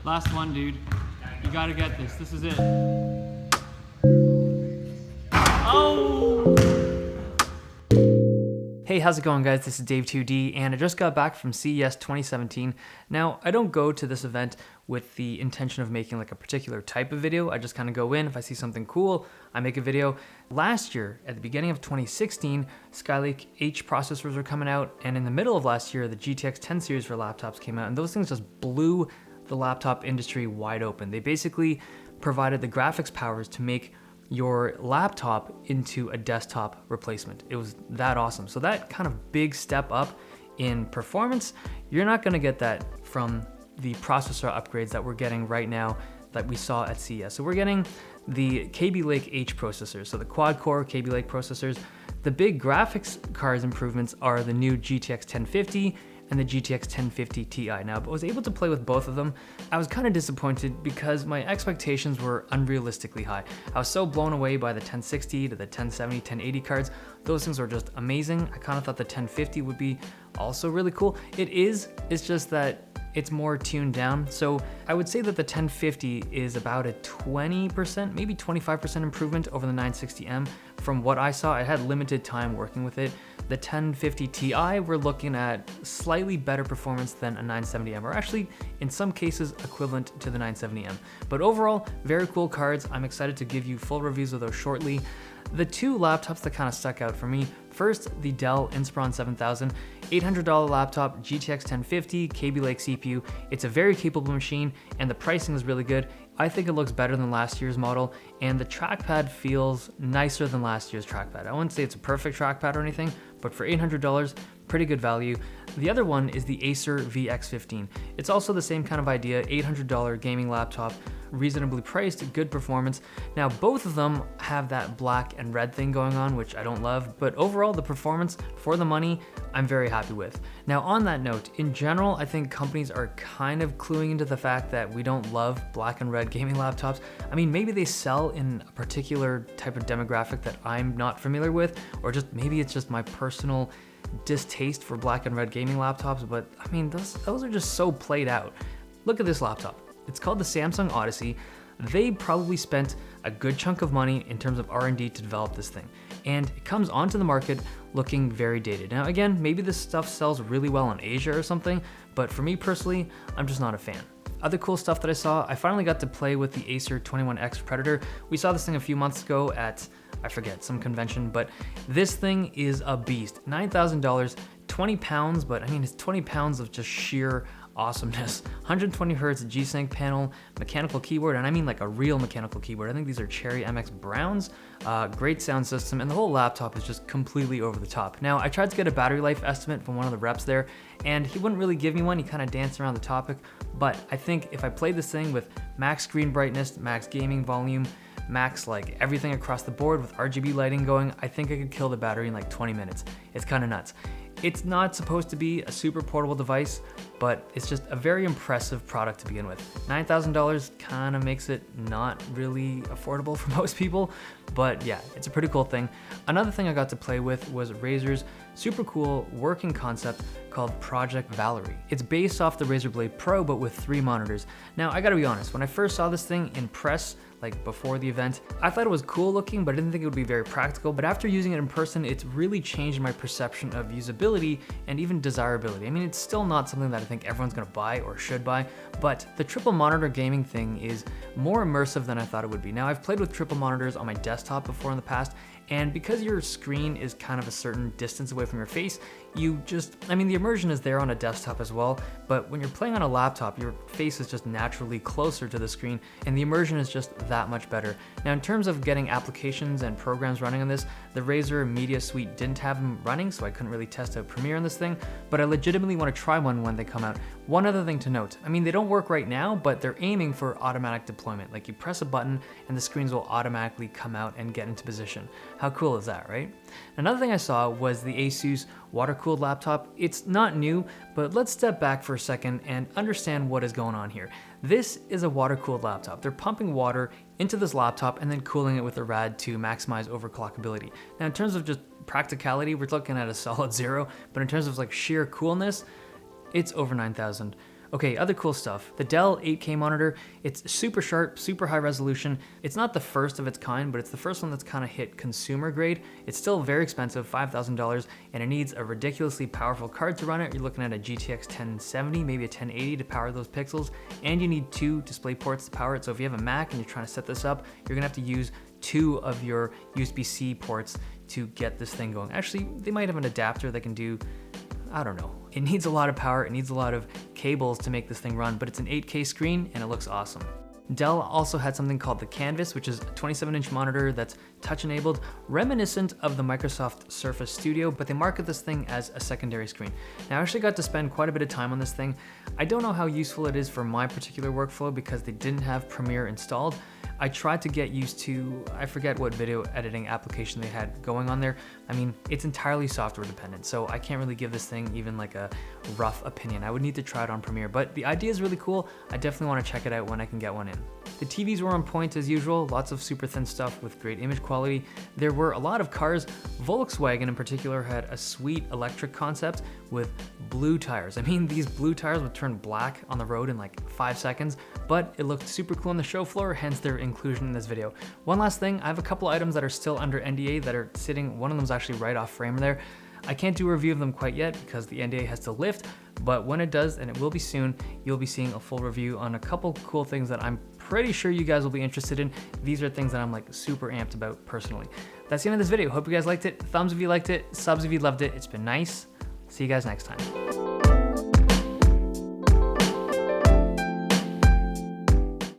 Last one, dude. You gotta get this. This is it. Oh! Hey, how's it going, guys? This is Dave2D, and I just got back from CES 2017. Now, I don't go to this event with the intention of making like a particular type of video. I just kind of go in. If I see something cool, I make a video. Last year, at the beginning of 2016, Skylake H processors were coming out, and in the middle of last year, the GTX 10 series for laptops came out, and those things just blew the laptop industry wide open. They basically provided the graphics powers to make your laptop into a desktop replacement. It was that awesome. So that kind of big step up in performance, you're not gonna get that from the processor upgrades that we're getting right now that we saw at CES. So we're getting the Kaby Lake H processors, so the quad-core Kaby Lake processors. The big graphics cards improvements are the new GTX 1050 and the GTX 1050 Ti. Now, I was able to play with both of them. I was kind of disappointed because my expectations were unrealistically high. I was so blown away by the 1060 to the 1070, 1080 cards. Those things were just amazing. I kind of thought the 1050 would be also really cool. It is, it's just that it's more tuned down. So I would say that the 1050 is about a 20%, maybe 25% improvement over the 960M. From what I saw, I had limited time working with it. The 1050 Ti, we're looking at slightly better performance than a 970M, or actually in some cases equivalent to the 970M. But overall, very cool cards. I'm excited to give you full reviews of those shortly. The two laptops that kind of stuck out for me, first, the Dell Inspiron 7000, $800 laptop, GTX 1050, Kaby Lake CPU. It's a very capable machine, and the pricing is really good. I think it looks better than last year's model, and the trackpad feels nicer than last year's trackpad. I wouldn't say it's a perfect trackpad or anything, but for $800, pretty good value. The other one is the Acer Vx 15. It's also the same kind of idea, $800 gaming laptop, reasonably priced, good performance. Now, both of them have that black and red thing going on, which I don't love, but overall the performance for the money, I'm very happy with. Now, on that note, in general, I think companies are kind of cluing into the fact that we don't love black and red gaming laptops. I mean, maybe they sell in a particular type of demographic that I'm not familiar with, or just maybe it's just my personal distaste for black and red gaming laptops, but I mean, those are just so played out. Look at this laptop. It's called the Samsung Odyssey. They probably spent a good chunk of money in terms of R&D to develop this thing, and it comes onto the market looking very dated. Now again, maybe this stuff sells really well in Asia or something, but for me personally, I'm just not a fan. Other cool stuff that I saw, I finally got to play with the Acer 21X Predator. We saw this thing a few months ago at, I forget, some convention, but this thing is a beast. $9,000, 20 pounds, but I mean, it's 20 pounds of just sheer awesomeness. 120 hertz G-Sync panel, mechanical keyboard, and I mean like a real mechanical keyboard. I think these are Cherry MX Browns. Great sound system, and the whole laptop is just completely over the top. Now, I tried to get a battery life estimate from one of the reps there, and he wouldn't really give me one. He kind of danced around the topic, but I think if I played this thing with max screen brightness, max gaming volume, max like everything across the board with RGB lighting going, I think I could kill the battery in like 20 minutes. It's kind of nuts. It's not supposed to be a super portable device, but it's just a very impressive product to begin with. $9,000 kind of makes it not really affordable for most people, but yeah, it's a pretty cool thing. Another thing I got to play with was Razer's super cool working concept called Project Valerie. It's based off the Razer Blade Pro, but with 3 monitors. Now, I gotta be honest, when I first saw this thing in press, like before the event, I thought it was cool looking, but I didn't think it would be very practical. But after using it in person, it's really changed my perception of usability and even desirability. I mean, it's still not something that I think everyone's gonna buy or should buy, but the triple monitor gaming thing is more immersive than I thought it would be. Now, I've played with triple monitors on my desktop before in the past, and because your screen is kind of a certain distance away from your face, I mean, the immersion is there on a desktop as well, but when you're playing on a laptop, your face is just naturally closer to the screen, and the immersion is just that much better. Now, in terms of getting applications and programs running on this, the Razer Media Suite didn't have them running, so I couldn't really test out Premiere on this thing, but I legitimately want to try one when they come out. One other thing to note, I mean, they don't work right now, but they're aiming for automatic deployment. Like, you press a button and the screens will automatically come out and get into position. How cool is that, right? Another thing I saw was the Asus water-cooled laptop. It's not new, but let's step back for a second and understand what is going on here. This is a water-cooled laptop. They're pumping water into this laptop and then cooling it with a rad to maximize overclockability. Now, in terms of just practicality, we're looking at a solid 0, but in terms of like sheer coolness, it's over 9,000. Okay, other cool stuff. The Dell 8K monitor, it's super sharp, super high resolution. It's not the first of its kind, but it's the first one that's kind of hit consumer grade. It's still very expensive, $5,000, and it needs a ridiculously powerful card to run it. You're looking at a GTX 1070, maybe a 1080 to power those pixels, and you need 2 display ports to power it. So if you have a Mac and you're trying to set this up, you're gonna have to use 2 of your USB-C ports to get this thing going. Actually, they might have an adapter that can do, I don't know. It needs a lot of power, it needs a lot of cables to make this thing run, but it's an 8K screen and it looks awesome. Dell also had something called the Canvas, which is a 27-inch monitor that's touch-enabled, reminiscent of the Microsoft Surface Studio, but they market this thing as a secondary screen. Now, I actually got to spend quite a bit of time on this thing. I don't know how useful it is for my particular workflow because they didn't have Premiere installed. I tried to get used to, I forget what video editing application they had going on there. I mean, it's entirely software dependent, so I can't really give this thing even like a rough opinion. I would need to try it on Premiere, but the idea is really cool. I definitely want to check it out when I can get one in. The TVs were on point as usual, lots of super thin stuff with great image quality. There were a lot of cars. Volkswagen in particular had a sweet electric concept with blue tires. I mean, these blue tires would turn black on the road in like 5 seconds, but it looked super cool on the show floor, hence their inclusion in this video. One last thing, I have a couple items that are still under NDA that are sitting, one of them is actually right off frame there. I can't do a review of them quite yet because the NDA has to lift, but when it does, and it will be soon, you'll be seeing a full review on a couple cool things that I'm pretty sure you guys will be interested in. These are things that I'm like super amped about personally. That's the end of this video. Hope you guys liked it. Thumbs if you liked it, subs if you loved it. It's been nice. See you guys next time.